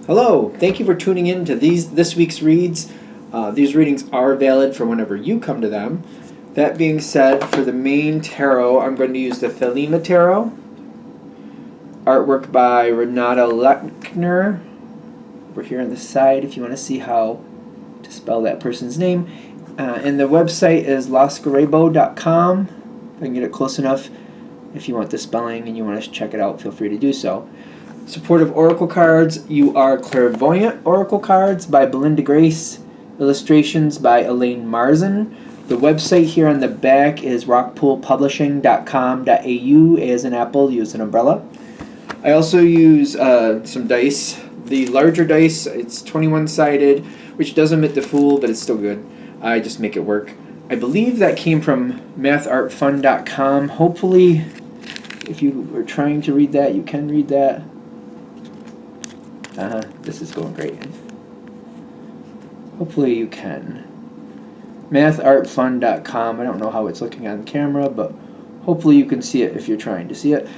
Hello, thank you for tuning in to this week's reads. These readings are valid for whenever you come to them. That being said, for the main tarot, I'm going to use the Thelema Tarot. Artwork by Renata Lechner. Over here on the side if you want to see how to spell that person's name. And the website is losgarebo.com. If I can get it close enough. If you want the spelling and you want to check it out, feel free to do so. Supportive Oracle Cards, You Are Clairvoyant Oracle Cards by Belinda Grace. Illustrations by Elaine Marzin. The website here on the back is rockpoolpublishing.com.au, A as in apple, U as an umbrella. I also use some dice. The larger dice, it's 21-sided, which does omit the Fool, but it's still good. I just make it work. I believe that came from mathartfun.com. Hopefully, if you are trying to read that, you can read that. This is going great. Hopefully you can. Mathartfun.com. I don't know how it's looking on camera, but hopefully you can see it if you're trying to see it.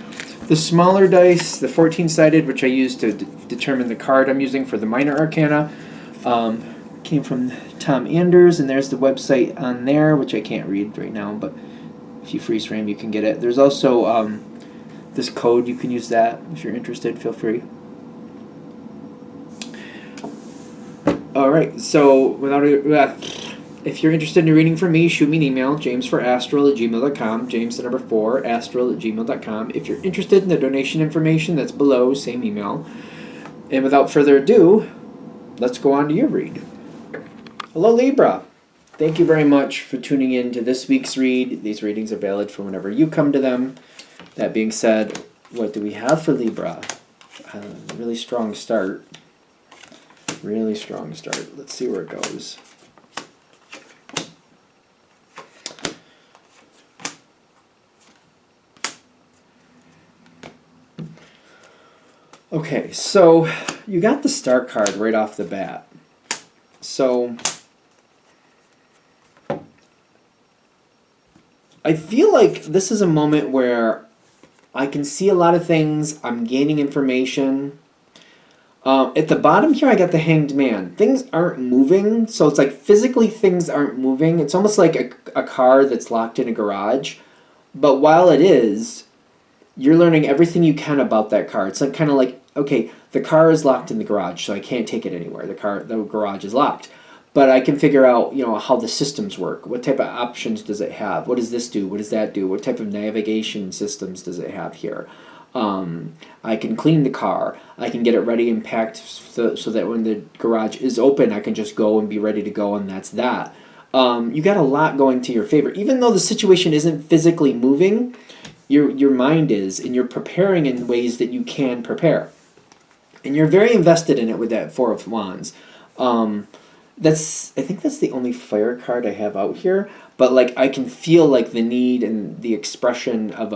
The smaller dice, the 14-sided, which I use to determine the card I'm using for the minor arcana, came from Tom Anders, and there's the website on there, which I can't read right now, but if you freeze frame, you can get it. There's also this code. You can use that if you're interested. Feel free. All right, so if you're interested in a reading from me, shoot me an email, jamesforastral@gmail.com, james4astral@gmail.com. If you're interested in the donation information, that's below, same email. And without further ado, let's go on to your read. Hello, Libra. Thank you very much for tuning in to this week's read. These readings are valid for whenever you come to them. That being said, what do we have for Libra? Really strong start. Really strong start. Let's see where it goes. Okay, so you got the Star card right off the bat. So I feel like this is a moment where I can see a lot of things. I'm gaining information. At the bottom here, I got the Hanged Man. Things aren't moving, so it's like physically things aren't moving. It's almost like a car that's locked in a garage. But while it is, you're learning everything you can about that car. It's like kind of like, okay, the car is locked in the garage, so I can't take it anywhere. The garage is locked. But I can figure out, how the systems work. What type of options does it have? What does this do? What does that do? What type of navigation systems does it have here? I can clean the car. I can get it ready and packed so that when the garage is open, I can just go and be ready to go, and that's that. You got a lot going to your favor. Even though the situation isn't physically moving, your mind is, and you're preparing in ways that you can prepare. And you're very invested in it with that Four of Wands. I think that's the only fire card I have out here, but like I can feel like the need and the expression of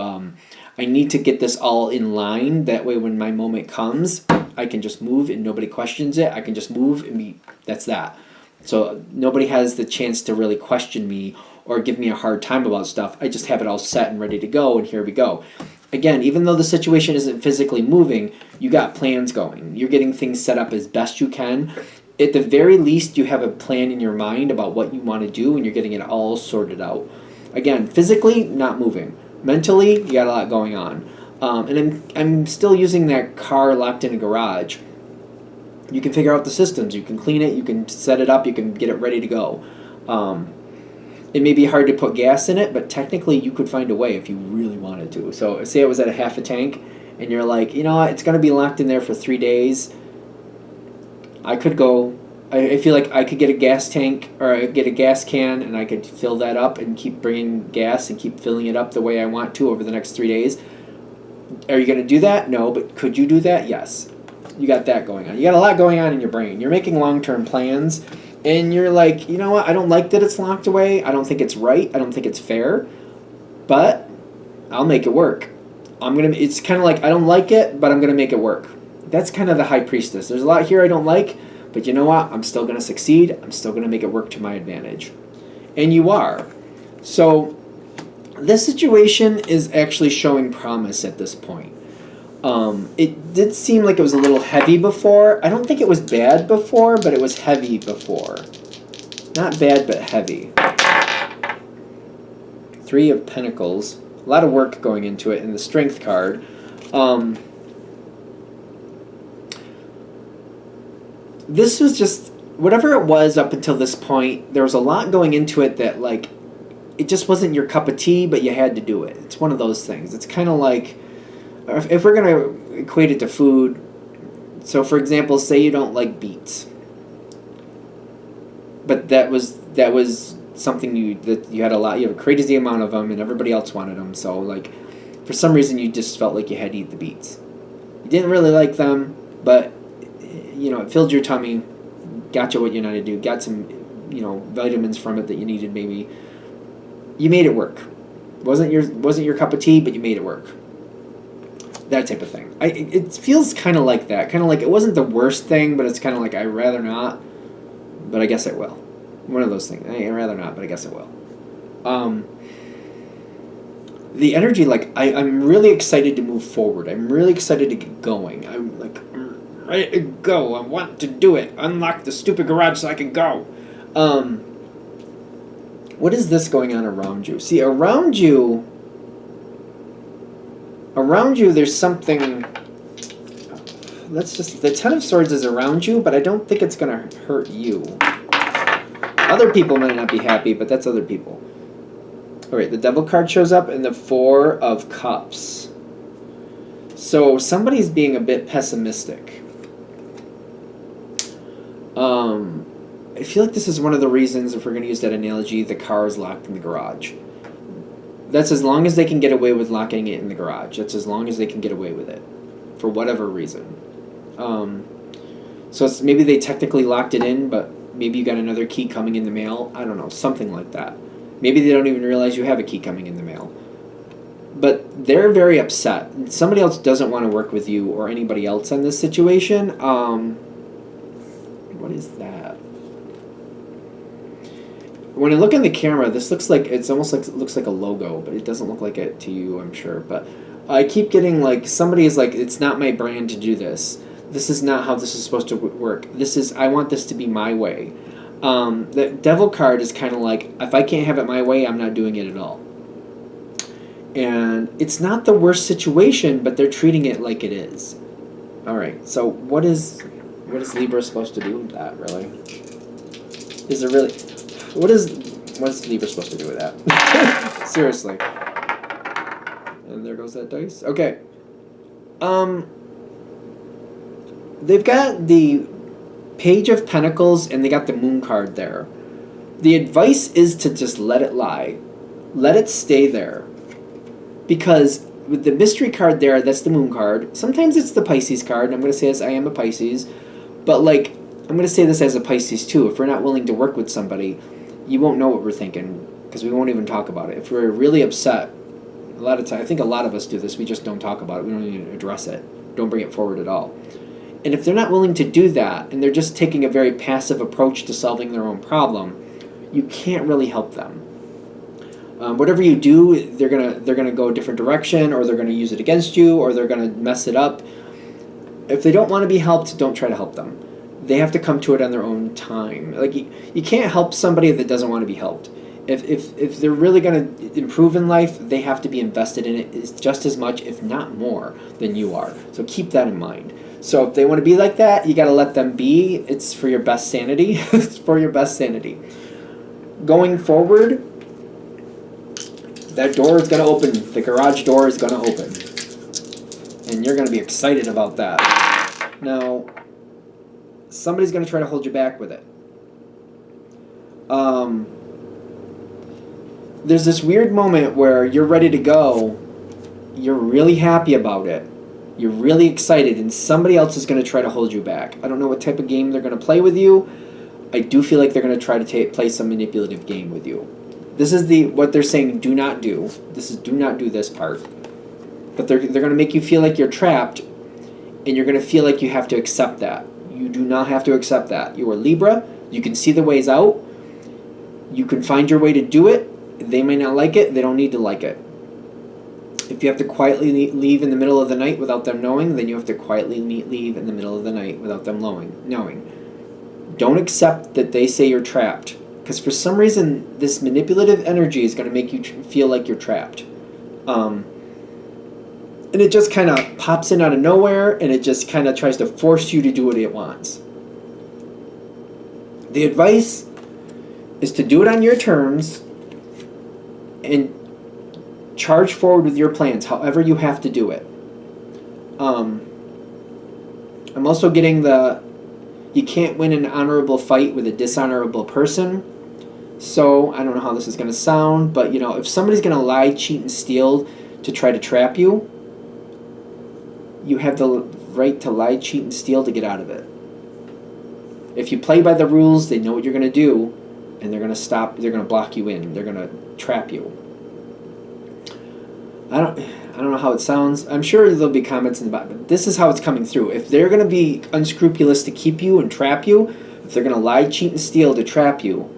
I need to get this all in line. That way when my moment comes, I can just move and nobody questions it. I can just move and that's that. So nobody has the chance to really question me or give me a hard time about stuff. I just have it all set and ready to go, and here we go. Again, even though the situation isn't physically moving, you got plans going. You're getting things set up as best you can. At the very least, you have a plan in your mind about what you want to do, and you're getting it all sorted out. Again, physically, not moving. Mentally, you got a lot going on. And I'm still using that car locked in a garage. You can figure out the systems. You can clean it. You can set it up. You can get it ready to go. It may be hard to put gas in it, but technically you could find a way if you really wanted to. So say it was at a half a tank, and you're like, it's going to be locked in there for 3 days. I could go, I feel like I could get a gas tank or get a gas can, and I could fill that up and keep bringing gas and keep filling it up the way I want to over the next 3 days. Are you going to do that? No, but could you do that? Yes. You got that going on. You got a lot going on in your brain. You're making long-term plans, and you're like, you know what? I don't like that it's locked away. I don't think it's right. I don't think it's fair, but I'll make it work. It's kind of like, I don't like it, but I'm going to make it work. That's kind of the High Priestess. There's a lot here I don't like, but you know what? I'm still going to succeed. I'm still going to make it work to my advantage. And you are. So this situation is actually showing promise at this point. It did seem like it was a little heavy before. I don't think it was bad before, but it was heavy before. Not bad, but heavy. 3 of Pentacles. A lot of work going into it in the Strength card. This was just, whatever it was up until this point, there was a lot going into it that, like, it just wasn't your cup of tea, but you had to do it. It's one of those things. It's kind of like, if we're going to equate it to food, so for example, say you don't like beets, but that was something that you had a lot, you have a crazy amount of them, and everybody else wanted them, so like, for some reason you just felt like you had to eat the beets. You didn't really like them, but you know, it filled your tummy, got you what you needed to do, got some, you know, vitamins from it that you needed maybe. You made it work. Wasn't your cup of tea, but you made it work. That type of thing. It feels kind of like that. Kind of like it wasn't the worst thing, but it's kind of like I'd rather not, but I guess it will. One of those things. I'd rather not, but I guess it will. The energy, like, I'm really excited to move forward. I'm really excited to get going. I'm like, ready to go. I want to do it. Unlock the stupid garage so I can go. What is this going on around you? See, around you, there's something. The Ten of Swords is around you, but I don't think it's going to hurt you. Other people might not be happy, but that's other people. All right, the Devil card shows up and the 4 of Cups. So somebody's being a bit pessimistic. I feel like this is one of the reasons, if we're going to use that analogy, the car is locked in the garage. That's as long as they can get away with locking it in the garage. That's as long as they can get away with it, for whatever reason. So it's, maybe they technically locked it in, but maybe you got another key coming in the mail. I don't know, something like that. Maybe they don't even realize you have a key coming in the mail. But they're very upset. Somebody else doesn't want to work with you or anybody else in this situation. What is that? When I look in the camera, this looks like, it's almost like, it looks like a logo, but it doesn't look like it to you, I'm sure. But I keep getting like, somebody is like, it's not my brand to do this. This is not how this is supposed to work. I want this to be my way. The Devil card is kind of like, if I can't have it my way, I'm not doing it at all. And it's not the worst situation, but they're treating it like it is. All right, so what is Libra supposed to do with that, really? Is there really... What's Libra supposed to do with that? Seriously. And there goes that dice. Okay. They've got the Page of Pentacles and they got the Moon card there. The advice is to just let it lie. Let it stay there. Because with the Mystery card there, that's the Moon card. Sometimes it's the Pisces card, and I'm going to say this, I am a Pisces. But, like, I'm going to say this as a Pisces, too. If we're not willing to work with somebody, you won't know what we're thinking, because we won't even talk about it. If we're really upset, a lot of time, I think a lot of us do this, we just don't talk about it. We don't even address it. Don't bring it forward at all. And if they're not willing to do that, and they're just taking a very passive approach to solving their own problem, you can't really help them. Whatever you do, they're gonna go a different direction, or they're gonna use it against you, or they're gonna mess it up. If they don't want to be helped, don't try to help them. They have to come to it on their own time. Like you can't help somebody that doesn't want to be helped. If they're really gonna improve in life, they have to be invested in it just as much, if not more, than you are. So keep that in mind. So if they want to be like that, you got to let them be. It's for your best sanity. It's for your best sanity. Going forward, that door is going to open. The garage door is going to open. And you're going to be excited about that. Now, somebody's going to try to hold you back with it. There's this weird moment where you're ready to go. You're really happy about it. You're really excited, and somebody else is going to try to hold you back. I don't know what type of game they're going to play with you. I do feel like they're going to try to play some manipulative game with you. This is what they're saying, do not do. This is do not do this part. But they're going to make you feel like you're trapped, and you're going to feel like you have to accept that. You do not have to accept that. You are Libra. You can see the ways out. You can find your way to do it. They may not like it. They don't need to like it. If you have to quietly leave in the middle of the night without them knowing, then you have to quietly leave in the middle of the night without them knowing. Don't accept that they say you're trapped, because for some reason this manipulative energy is going to make you feel like you're trapped. And it just kind of pops in out of nowhere, and it just kind of tries to force you to do what it wants. The advice is to do it on your terms and charge forward with your plans, however you have to do it. I'm also getting you can't win an honorable fight with a dishonorable person. So, I don't know how this is going to sound, but, if somebody's going to lie, cheat, and steal to try to trap you, you have the right to lie, cheat, and steal to get out of it. If you play by the rules, they know what you're going to do, and they're going to block you in. They're going to trap you. I don't know how it sounds. I'm sure there'll be comments in the bottom, but this is how it's coming through. If they're going to be unscrupulous to keep you and trap you, if they're going to lie, cheat, and steal to trap you,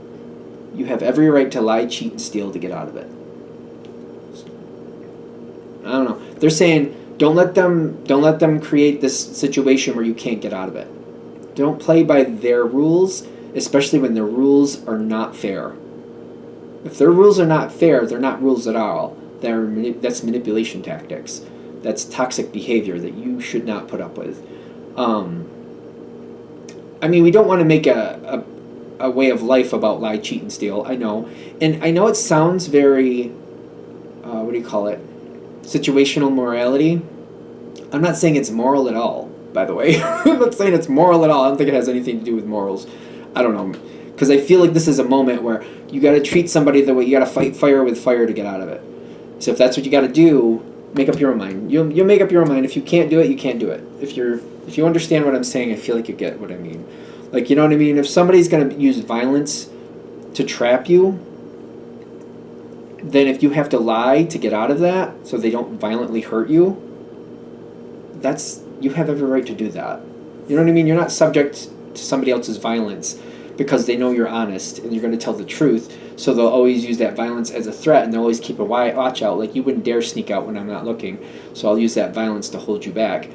you have every right to lie, cheat, and steal to get out of it. I don't know. They're saying don't let them create this situation where you can't get out of it. Don't play by their rules, especially when their rules are not fair. If their rules are not fair, they're not rules at all. That's manipulation tactics. That's toxic behavior that you should not put up with. We don't want to make a way of life about lie, cheat, and steal. I know. And I know it sounds very, what do you call it? Situational morality. I'm not saying it's moral at all, by the way. I'm not saying it's moral at all. I don't think it has anything to do with morals. I don't know. Because I feel like this is a moment where you got to treat somebody the way you got to fight fire with fire to get out of it. So if that's what you got to do, make up your own mind. You'll make up your own mind. If you can't do it, you can't do it. If you understand what I'm saying, I feel like you get what I mean. Like, you know what I mean? If somebody's going to use violence to trap you, then if you have to lie to get out of that so they don't violently hurt you, you have every right to do that. You know what I mean? You're not subject to somebody else's violence because they know you're honest and you're going to tell the truth. So they'll always use that violence as a threat, and they'll always keep a watch out. Like, you wouldn't dare sneak out when I'm not looking, so I'll use that violence to hold you back.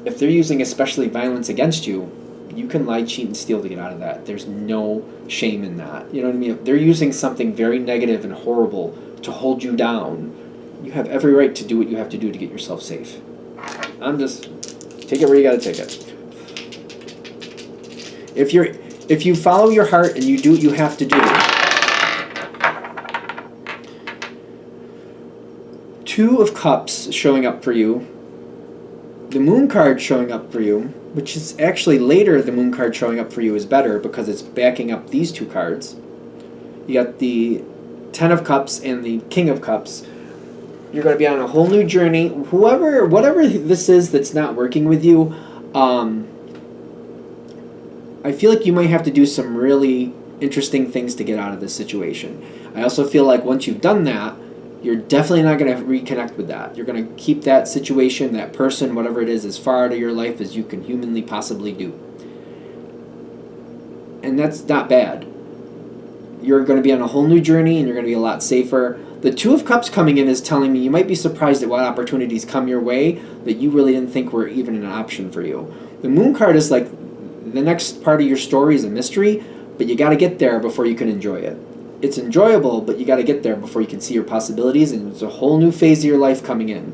If they're using especially violence against you, you can lie, cheat, and steal to get out of that. There's no shame in that. You know what I mean? If they're using something very negative and horrible to hold you down, you have every right to do what you have to do to get yourself safe. Take it where you got to take it. If you follow your heart and you do what you have to do, Two of Cups showing up for you, the Moon card showing up for you, which is actually later the Moon card showing up for you is better because it's backing up these two cards. You got the Ten of Cups and the King of Cups. You're going to be on a whole new journey. Whatever this is that's not working with you, I feel like you might have to do some really interesting things to get out of this situation. I also feel like once you've done that, you're definitely not going to reconnect with that. You're going to keep that situation, that person, whatever it is, as far out of your life as you can humanly possibly do. And that's not bad. You're going to be on a whole new journey, and you're going to be a lot safer. The Two of Cups coming in is telling me you might be surprised at what opportunities come your way that you really didn't think were even an option for you. The Moon card is like the next part of your story is a mystery, but you got to get there before you can enjoy it. It's enjoyable, but you got to get there before you can see your possibilities, and there's a whole new phase of your life coming in.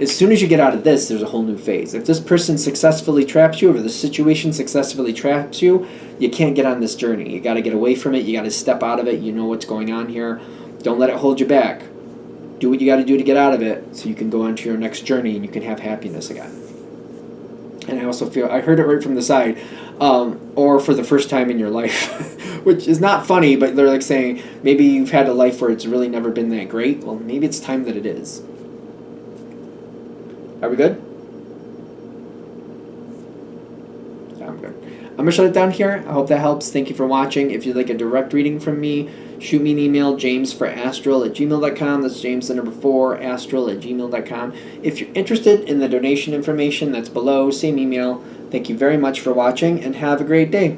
As soon as you get out of this, there's a whole new phase. If this person successfully traps you, or the situation successfully traps you, you can't get on this journey. You got to get away from it. You got to step out of it. You know what's going on here. Don't let it hold you back. Do what you got to do to get out of it so you can go on to your next journey and you can have happiness again. And I also feel, I heard it right from the side, or for the first time in your life, which is not funny, but they're like saying, maybe you've had a life where it's really never been that great. Well, maybe it's time that it is. Are we good? Yeah, I'm good. I'm going to shut it down here. I hope that helps. Thank you for watching. If you'd like a direct reading from me, shoot me an email, jamesforastral@gmail.com. That's James the number 4, astral@gmail.com. If you're interested in the donation information, that's below. Same email. Thank you very much for watching, and have a great day.